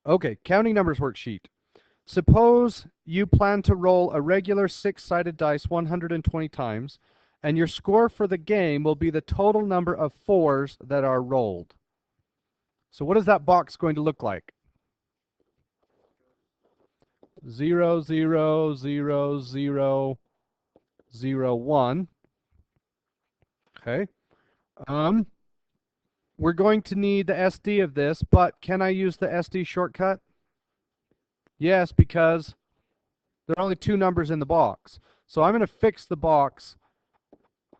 Okay, counting numbers worksheet. Suppose you plan to roll a regular 6-sided dice 120 times, and your score for the game will be the total number of 4s that are rolled. So what is that box going to look like? 0, 0, 0, 0, 0, 1. Okay. We're going to need the SD of this, but can I use the SD shortcut? Yes, because there are only 2 numbers in the box. So I'm going to fix the box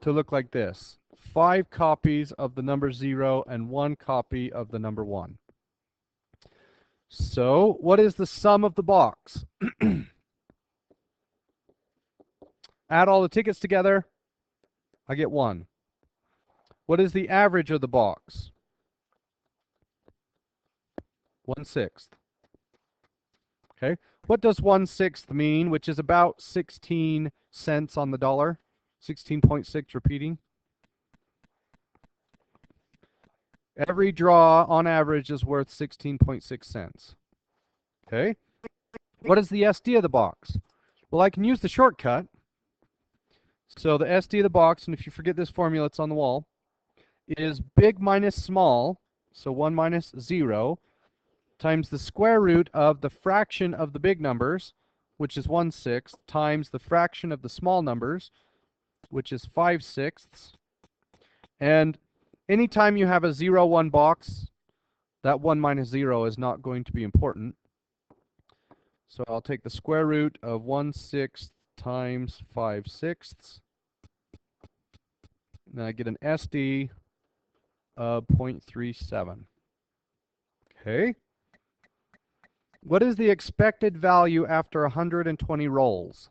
to look like this. 5 copies of the number 0 and 1 copy of the number 1. So what is the sum of the box? Add all the tickets together, I get 1. What is the average of the box? 1/6. Okay. What does 1/6 mean, which is about 16 cents on the dollar? 16.6 repeating. Every draw on average is worth 16.6 cents. Okay. What is the SD of the box? Well, I can use the shortcut. So the SD of the box, and if you forget this formula, it's on the wall, is big minus small, so 1 minus 0, times the square root of the fraction of the big numbers, which is 1/6, times the fraction of the small numbers, which is 5/6. And anytime you have a 0, 1 box, that 1 minus 0 is not going to be important. So I'll take the square root of 1/6 times 5/6. And I get an SD of 0.37. Okay. What is the expected value after 120 rolls?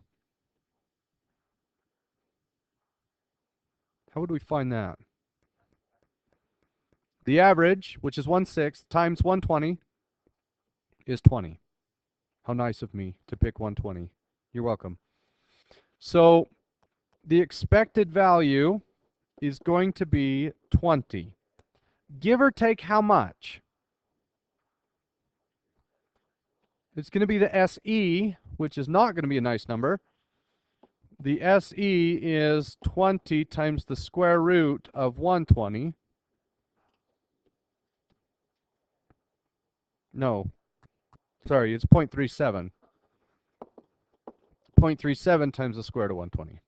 How would we find that? The average, which is 1/6, times 120 is 20. How nice of me to pick 120. You're welcome. So the expected value is going to be 20. Give or take how much? It's going to be the SE, which is not going to be a nice number. The SE is 20 times the square root of 120. No, sorry, it's 0.37. 0.37 times the square root of 120.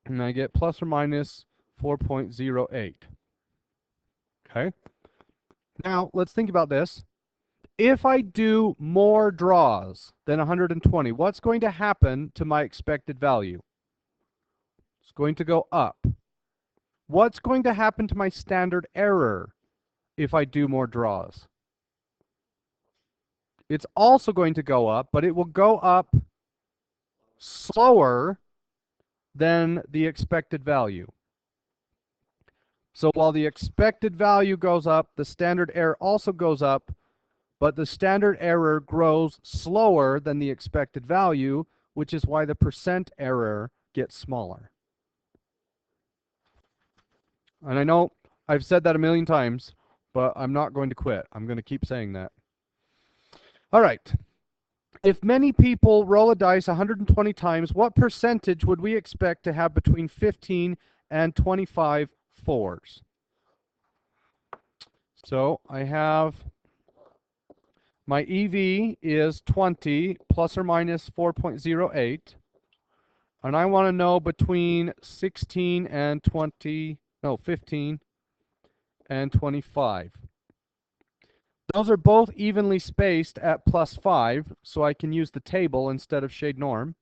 And I get plus or minus 4.08. Okay. Now, let's think about this. If I do more draws than 120, what's going to happen to my expected value? It's going to go up. What's going to happen to my standard error if I do more draws? It's also going to go up, but it will go up slower than the expected value. So while the expected value goes up, the standard error also goes up, but the standard error grows slower than the expected value, which is why the percent error gets smaller. And I know I've said that a million times, but I'm not going to quit. I'm going to keep saying that. All right. If many people roll a dice 120 times, what percentage would we expect to have between 15 and 25 fours? So I have my EV is 20 plus or minus 4.08. And I want to know between 16 and 20, no, 15 and 25. Those are both evenly spaced at +5, so I can use the table instead of shade norm.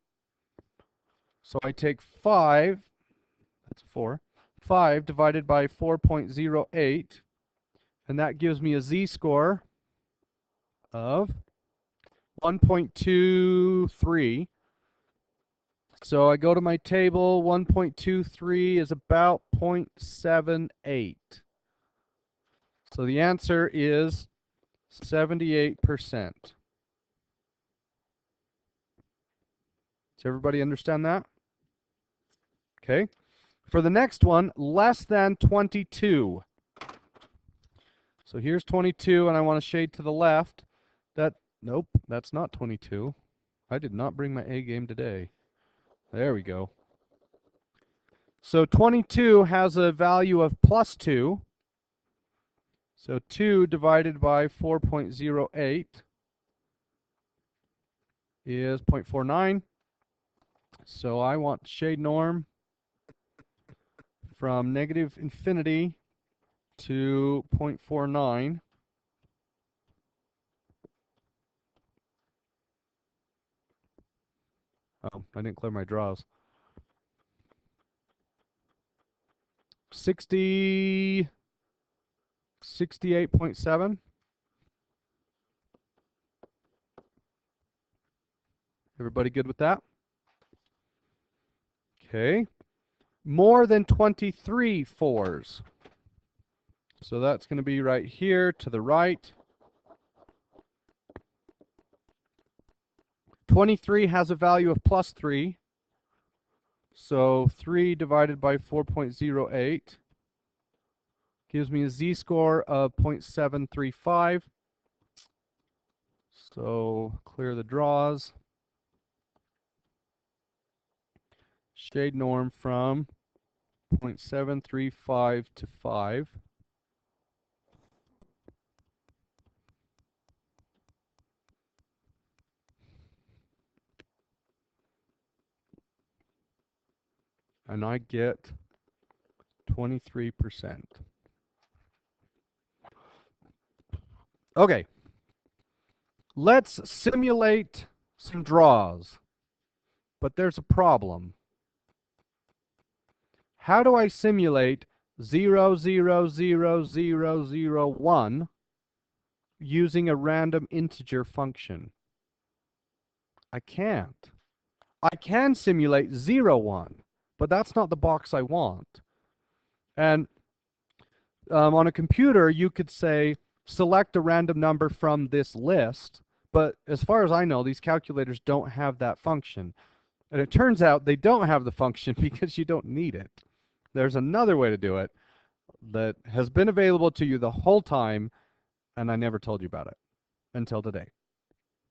So I take 5, that's 4, 5 divided by 4.08, and that gives me a z-score of 1.23. So I go to my table, 1.23 is about 0.78. So the answer is 78%. Does everybody understand that? Okay. For the next one, less than 22. So here's 22, and I want to shade to the left. Nope, that's not 22. I did not bring my A game today. There we go. So 22 has a value of plus 2. So 2 divided by 4.08 is 0.49. So I want shade norm from negative infinity to 0.49. Oh, I didn't clear my draws. 68.7. Everybody good with that? Okay. More than 23 fours. So that's going to be right here to the right. 23 has a value of plus 3. So 3 divided by 4.08 gives me a z-score of 0.735. So clear the draws. Shade norm from 0.735 to 5. And I get 23%. Okay. Let's simulate some draws. But there's a problem. How do I simulate 0, 0, 0, 0, 0, 1 using a random integer function? I can't. I can simulate 0, 1, but that's not the box I want. And on a computer, you could say, select a random number from this list, but as far as I know, these calculators don't have that function. And it turns out they don't have the function because you don't need it. There's another way to do it that has been available to you the whole time, and I never told you about it until today.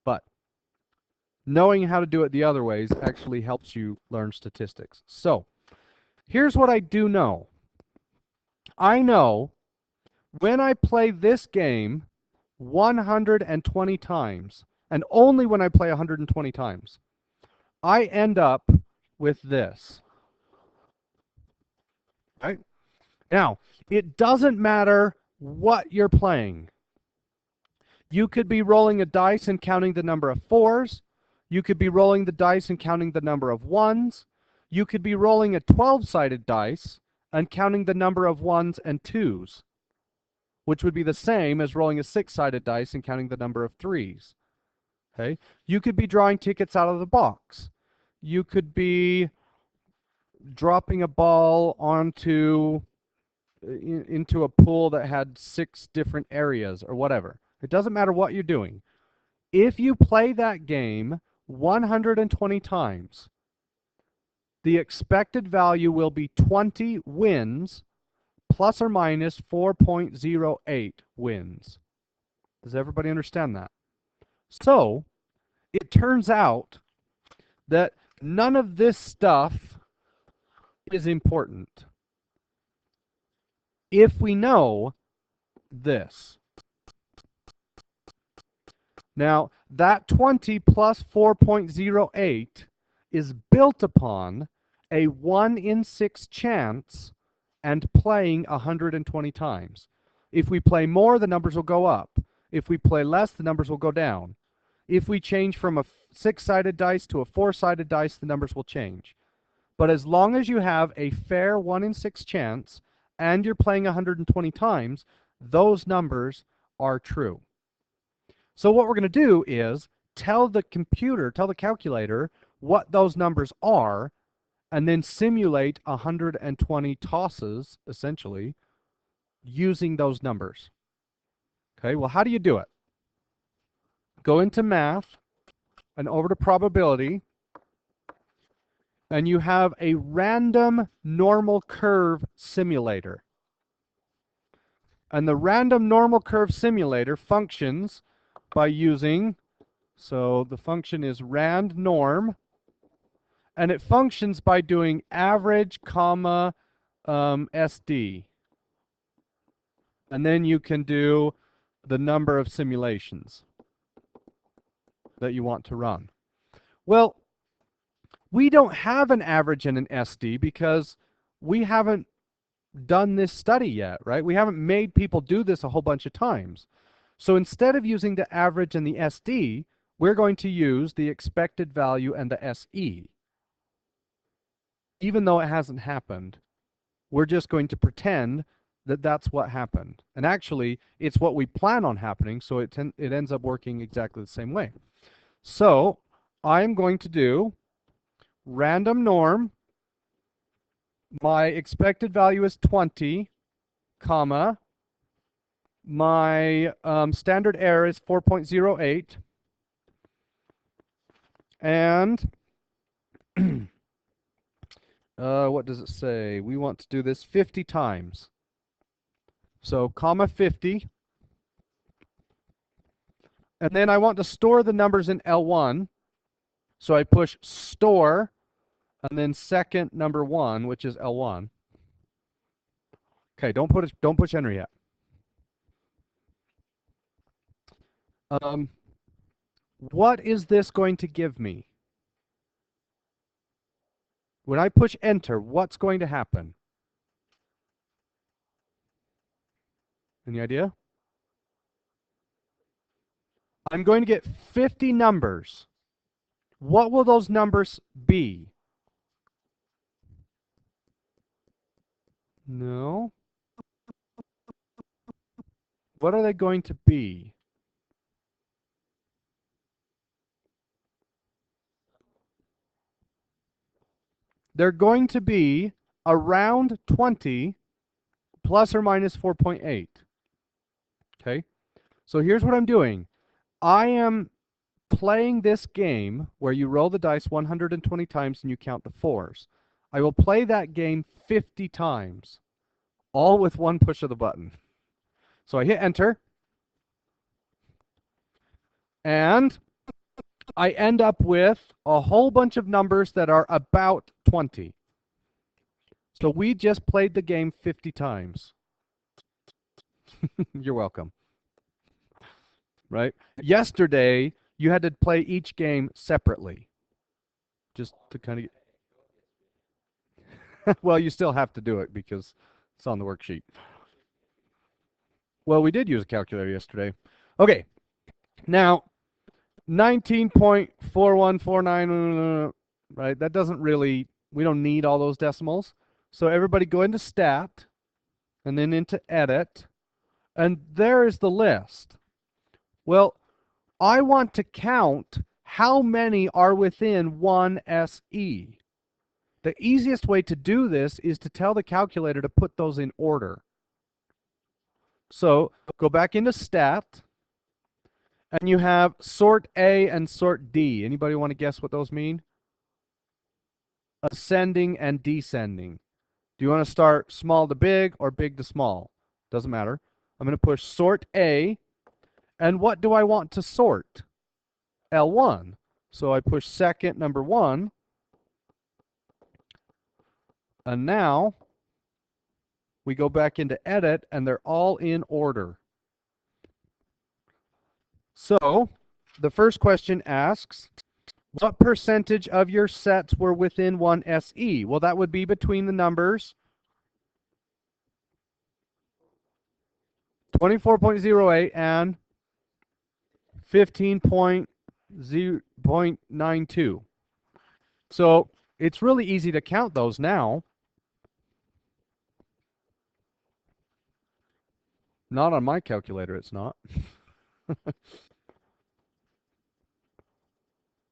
But knowing how to do it the other ways actually helps you learn statistics. So here's what I do know. I know when I play this game 120 times, and only when I play 120 times, I end up with this. Right? Now, it doesn't matter what you're playing. You could be rolling a dice and counting the number of fours. You could be rolling the dice and counting the number of ones. You could be rolling a 12-sided dice and counting the number of ones and twos, which would be the same as rolling a 6-sided dice and counting the number of threes. Okay? You could be drawing tickets out of the box. You could be dropping a ball into a pool that had 6 different areas or whatever. It doesn't matter what you're doing. If you play that game 120 times, the expected value will be 20 wins plus or minus 4.08 wins. Does everybody understand that? So it turns out that none of this stuff is important if we know this. Now, that 20 plus 4.08 is built upon a 1 in 6 chance and playing 120 times. If we play more, the numbers will go up. If we play less, the numbers will go down. If we change from a 6-sided dice to a 4-sided dice, the numbers will change. But as long as you have a fair 1 in 6 chance and you're playing 120 times, those numbers are true. So what we're going to do is tell the calculator what those numbers are, and then simulate 120 tosses, essentially, using those numbers. Okay, well, how do you do it? Go into math and over to probability, and you have a random normal curve simulator. And the random normal curve simulator functions by using, so the function is rand norm, and it functions by doing average comma SD. And then you can do the number of simulations that you want to run. Well, we don't have an average and an SD because we haven't done this study yet, right? We haven't made people do this a whole bunch of times. So instead of using the average and the SD, we're going to use the expected value and the SE. Even though it hasn't happened, we're just going to pretend that that's what happened. And actually, it's what we plan on happening, so it ends up working exactly the same way. So I'm going to do random norm. My expected value is 20, comma. My standard error is 4.08. And what does it say? We want to do this 50 times. So comma 50. And then I want to store the numbers in L1. So I push store and then second number 1, which is L1. Okay, don't push enter yet. What is this going to give me? When I push enter, what's going to happen? Any idea? I'm going to get 50 numbers. What will those numbers be? No. What are they going to be? They're going to be around 20 plus or minus 4.8. Okay? So here's what I'm doing. I am playing this game where you roll the dice 120 times and you count the fours. I will play that game 50 times, all with one push of the button. So I hit enter, and I end up with a whole bunch of numbers that are about 20. So we just played the game 50 times. You're welcome. Right? Yesterday, you had to play each game separately. Just to kind of... Well, you still have to do it because it's on the worksheet. Well, we did use a calculator yesterday. Okay. Now, 19.4149, right? That doesn't really... We don't need all those decimals. So everybody go into stat and then into edit. And there is the list. Well, I want to count how many are within 1 SE. The easiest way to do this is to tell the calculator to put those in order. So go back into stat, and you have sort A and sort D. Anybody want to guess what those mean? Ascending and descending. Do you want to start small to big or big to small? Doesn't matter. I'm going to push sort A. And what do I want to sort? L1. So I push second number 1. And now we go back into edit, and they're all in order. So the first question asks, what percentage of your sets were within 1 SE? Well, that would be between the numbers 24.08 and 15.92. So it's really easy to count those now. Not on my calculator, it's not.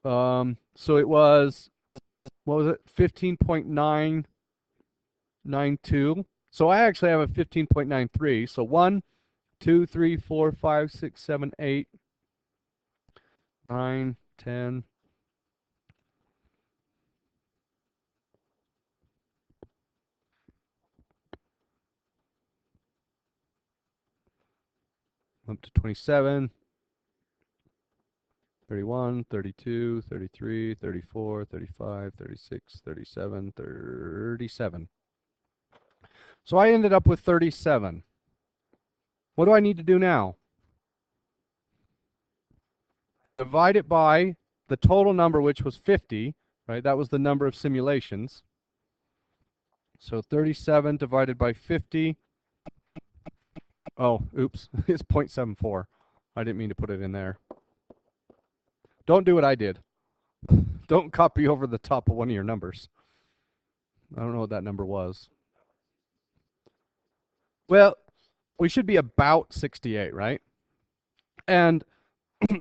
So it was, what was it, 15.992. So I actually have a 15.93. So 1, 2, 3, 4, 5, 6, 7, 8, 9, 10, up to 27, 31, 32, 33, 34, 35, 36, 37, 37. So I ended up with 37. What do I need to do now? Divide it by the total number, which was 50, right? That was the number of simulations. So 37 divided by 50. Oh, oops, it's 0.74. I didn't mean to put it in there. Don't do what I did. Don't copy over the top of one of your numbers. I don't know what that number was. Well, we should be about 68, right? And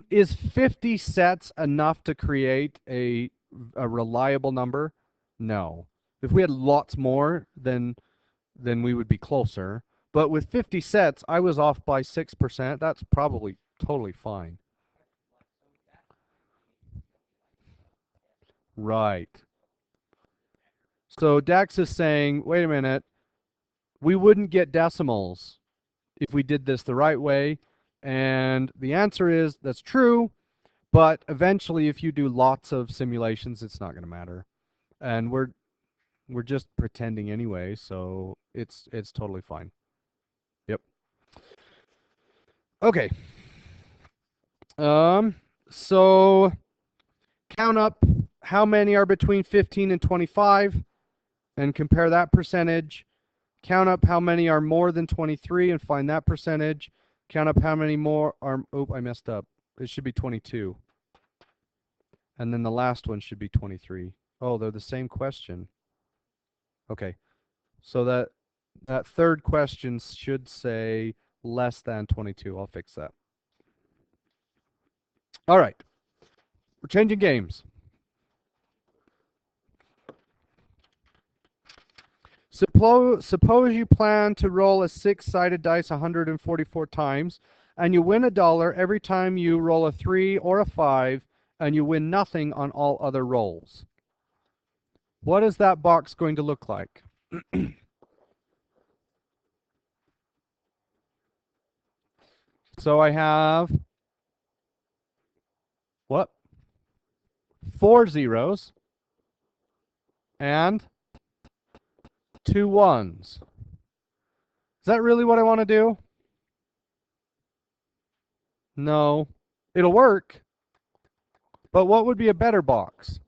is 50 sets enough to create a reliable number? No. If we had lots more, then we would be closer. But with 50 sets, I was off by 6%. That's probably totally fine. Right. So Dax is saying, wait a minute, we wouldn't get decimals if we did this the right way. And the answer is that's true, but eventually if you do lots of simulations, it's not going to matter. And we're just pretending anyway, so it's totally fine. Yep. Okay. So count up how many are between 15 and 25 and compare that percentage. Count up how many are more than 23 and find that percentage. Count up how many more are, oh, I messed up. It should be 22. And then the last one should be 23. Oh, they're the same question. Okay. So that third question should say less than 22. I'll fix that. All right. We're changing games. Suppose you plan to roll a 6-sided dice 144 times, and you win $1 every time you roll a 3 or a 5, and you win nothing on all other rolls. What is that box going to look like? So I have, what? 4 zeros and 2 ones. Is that really what I want to do? No. It'll work. But what would be a better box?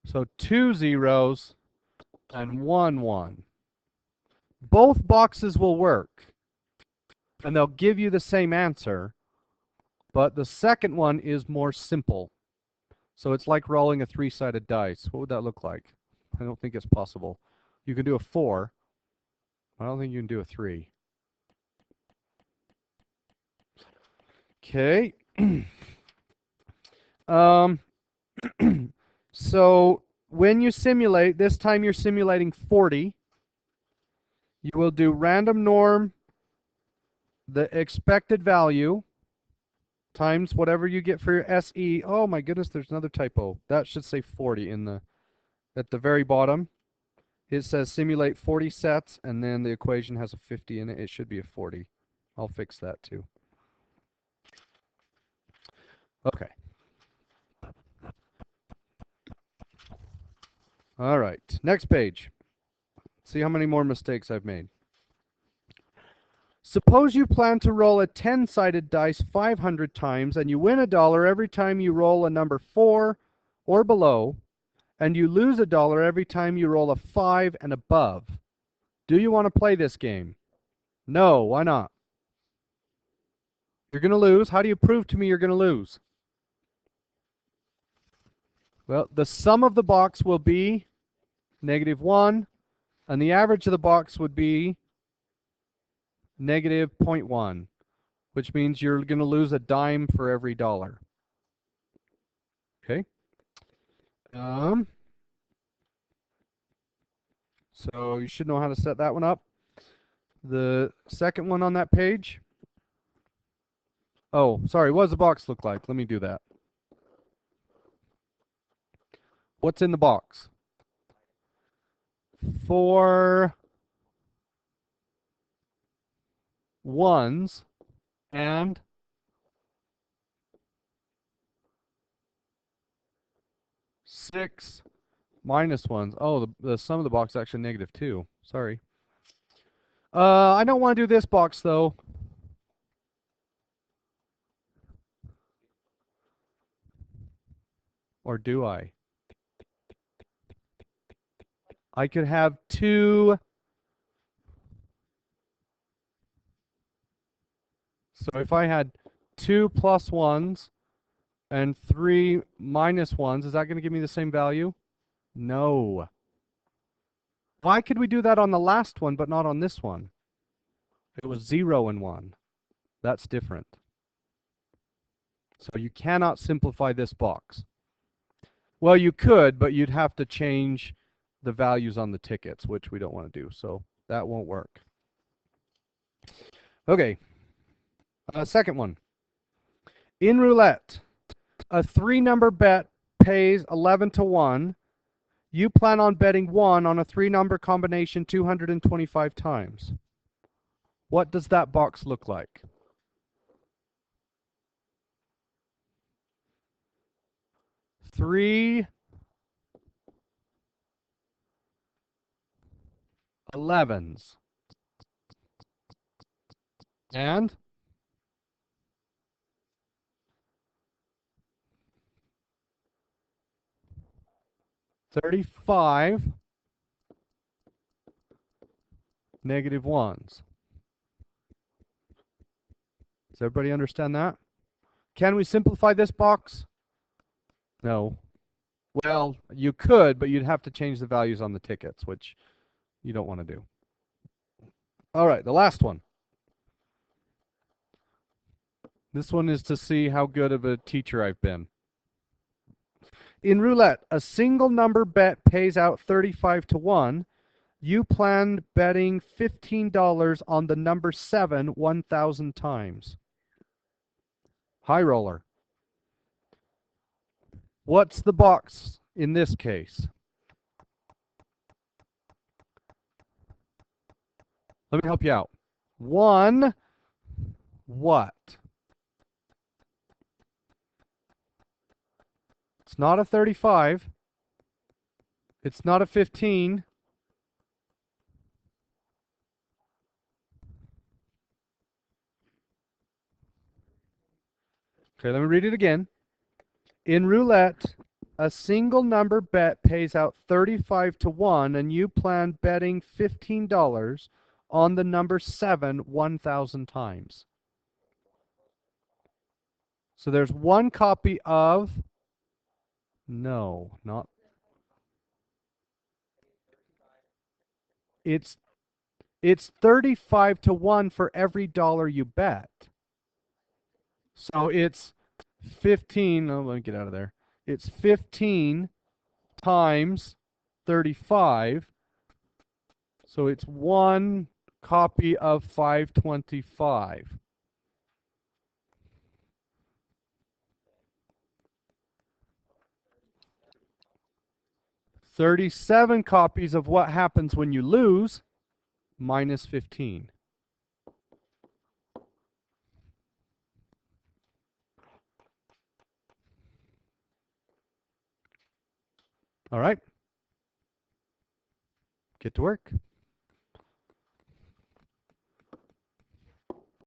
So 2 zeros and 1 1. Both boxes will work. And they'll give you the same answer. But the second one is more simple. So it's like rolling a 3-sided dice. What would that look like? I don't think it's possible. You can do a 4. I don't think you can do a 3. Okay. So when you simulate, this time you're simulating 40. You will do random norm, the expected value, times whatever you get for your SE. Oh my goodness, there's another typo. That should say 40 at the very bottom. It says simulate 40 sets, and then the equation has a 50 in it. It should be a 40. I'll fix that too. Okay. All right. Next page. See how many more mistakes I've made. Suppose you plan to roll a 10-sided dice 500 times, and you win $1 every time you roll a number 4 or below, and you lose $1 every time you roll a 5 and above. Do you want to play this game? No, why not? You're going to lose. How do you prove to me you're going to lose? Well, the sum of the box will be -1, and the average of the box would be -0.1, which means you're going to lose a dime for every dollar. Okay? So you should know how to set that one up. The second one on that page. Oh, sorry. What does the box look like? Let me do that. What's in the box? 4 ones and 6 minus ones. Oh, the sum of the box is actually negative 2. Sorry. I don't want to do this box, though. Or do I? I could have 2. So if I had 2 plus 1s and 3 minus 1s, is that going to give me the same value? No. Why could we do that on the last one, but not on this one? It was 0 and 1. That's different. So you cannot simplify this box. Well, you could, but you'd have to change the values on the tickets, which we don't want to do. So that won't work. Okay. Second one. In roulette, a 3-number bet pays 11 to 1. You plan on betting 1 on a 3-number combination 225 times. What does that box look like? Three 11s. And 35 negative 1s. Does everybody understand that? Can we simplify this box? No. Well, you could, but you'd have to change the values on the tickets, which you don't want to do. All right, the last one. This one is to see how good of a teacher I've been. In roulette, a single number bet pays out 35 to 1. You planned betting $15 on the number 7 1,000 times. High roller. What's the box in this case? Let me help you out. 1 what? It's not a 35. It's not a 15. Okay, let me read it again. In roulette, a single number bet pays out 35 to 1, and you plan betting $15 on the number 7 1,000 times. So there's one copy of, no, not, it's 35 to 1 for every dollar you bet. So it's 15, oh, let me get out of there. It's 15 times 35. So it's one copy of 525. $37 copies of what happens when you lose minus 15. All right. Get to work.